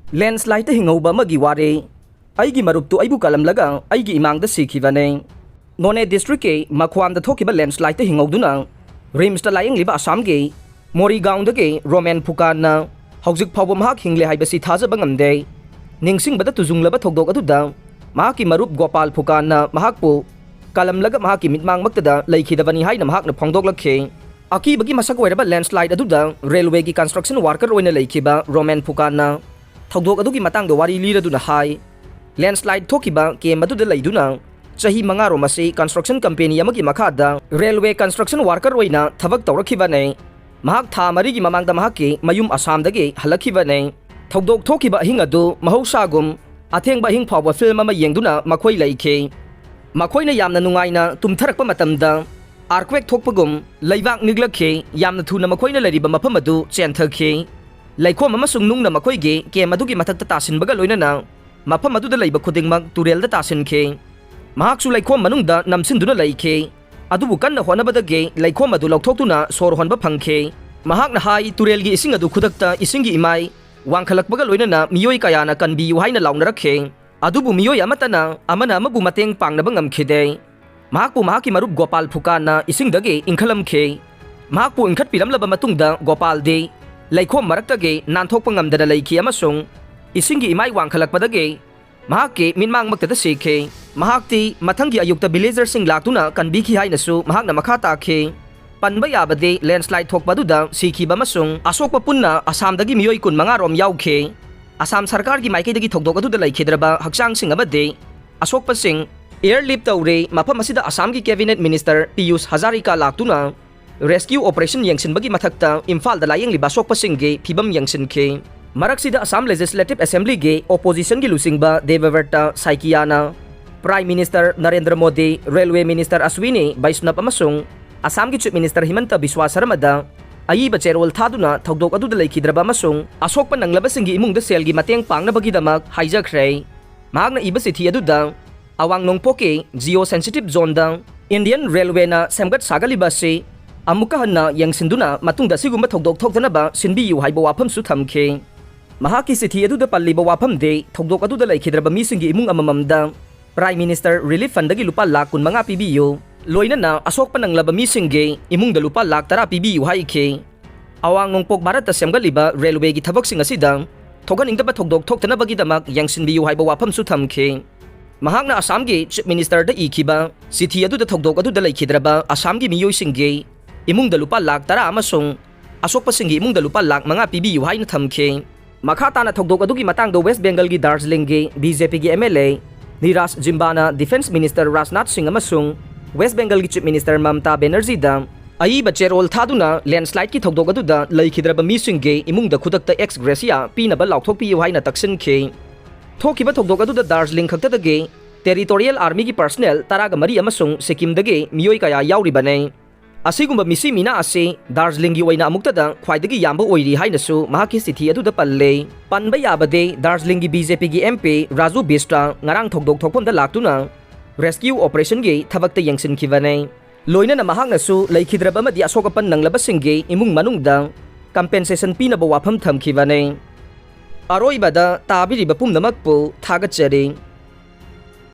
Landslide hingauba magi ware aigi maruptu aibu kalamlaga aigi imangda sikhibane None district ke makhwamda thokiba landslide hingauduna rimsta laying liba Assam ge Morigaon ge Roman Phukana hauzik phawba mahak hingle haibasi thajaba ngamde ningsingbada tujunglaba thokdok aduda mahaki marup Gopal Phukana mahakpu kalamlaga mahaki mitmang maktada laikhidabani haina mahakna phongdoklakhe akibagi masak oiraba landslide aduda railway gi construction worker oina laikhiba Roman Phukana thokdok adugi matangda wari liraduna hai landslide thokiba ke maduda laiduna chahi mangaro masi construction company amagi makhada railway construction worker oina thabak tawrakhibane mahak tha marigi mamangda mahaki mayum Assam dagi halakhibane thokdok thokiba hing adu mahausagum athengba hing phawba film ama yengduna makhoi laikhe makoina yamna nungaina tumtharakpa matamda earthquake thokpagum leibak niglakhe yamna thuna makoina lariba mafam adu chenthakhe laikhom amasung nungna makoige ke madugi mathakta tasinbaga loinana mafam aduda leiba khudingmak turelda tasinke mahaksu laikhom manungda namsinduna laikhe adubu kanna honabadage laikhom adu lokthokuna sor honba phangkhe mahakna hai turelgi ising adu khudakta isingi imai wangkhalakbaga loinana miyoi kayana kanbiyu haina launnarakhe adubu miyoi amatana amana amabu mateng pangnaba ngamkhide mahakpu mahaki marup Gopal Phukana isingdage inkhalamkhe mahakpu inkhat piramlaba matungda Gopal de laikhom maraktage nanthokpa ngamdana laikhi amasung isingi imai wangkhalakpadage mahakki minmang maktada sikhe mahakti mathangi ayukta villager sing laktuna kanbikhi hainasu mahakna makha takhe panba yabade landslide thokpaduda sikhiba amasung asokpa punna Assamdagi miyoi kun mangarom yaukhe Assam sarkar gi maikaidagi thokdok aduda laikhidraba hakchang sing abade asokpa sing airlift tawre mafam asida Assam gi cabinet minister Piyush Hazarika laktuna rescue operation yengsinbagi mathakta Imphal da layeng liba sokpa sing ge phibam yengsinkhe maraksida Assam legislative assembly ge opposition gi lusingba Devavrata Saikiana prime minister Narendra Modi railway minister Ashwini Vaishnav amasung Assam gi chief minister Himanta Biswa Sarmada ayiba cherol thaduna thokdok aduda laikhidraba amasung asokpa nanglaba singi imungda selgi mateng pangnabagidamak haijakhre mahakna iba sithi aduda awang nongpoke geo sensitive zone da Indian Railway na semgat sagaliba se amuka hanna yangsinduna matungda sigumba thokdok thokdanaba sinbiyu haiba wafam su thamkhe mahaki sithi aduda palliba wafam de thokdok aduda laikhidraba mi singi imung amamamda prime minister relief fund dagi lupa lakh kun manga pibiyo loinana asokpa nanglaba mi singge imungda lupa lakh 10 pibiyu haikhe awang nongpok Bharata semgaliba railway gi thabak sing asida thoganingdaba thokdok thoktanabagi yangsinbiyu haiba wafam su thamkhe mahakna Assam gi chief minister da ikhiba sithi aduda thokdok aduda laikhidraba Assam gi miyoi singge imungda lupa lakh 10 amasung asokpa singi imungda lupa lakh manga pibiyu haina thamkhe makha tana thokdok adugi matangda West Bengal gi Darjeeling gi BJP gi MLA Niraj Jimbana defense minister Rajnath Singh amasung West Bengal gi chief minister Mamta Banerjee da ayiba cherol thaduna landslide ki thokdok aduda laikhidraba mi singge imungda khudakta ex gracia pinaba lauthokpiyu haina taksinke thokiba thokdok aduda Darjeeling khaktadage territorial army gi personnel taraga mari amasung Sikkim dage miyoi kaya yauribane asigumba misi mina ase Darjeeling gi oina amuktada khwaidagi yamba oiri hainasu mahaki sithi aduda palle panba yabade Darjeeling gi BJP gi MP Raju Bista ngarang thokdok thokpomda laktuna rescue operation gi thabakta yengsinkhibane loinana mahaknasu laikhidraba madi asokapan nanglaba singge imung manungda compensation pinaba wafam thamkhibane aroibada tabiriba pumnamakpu thagachari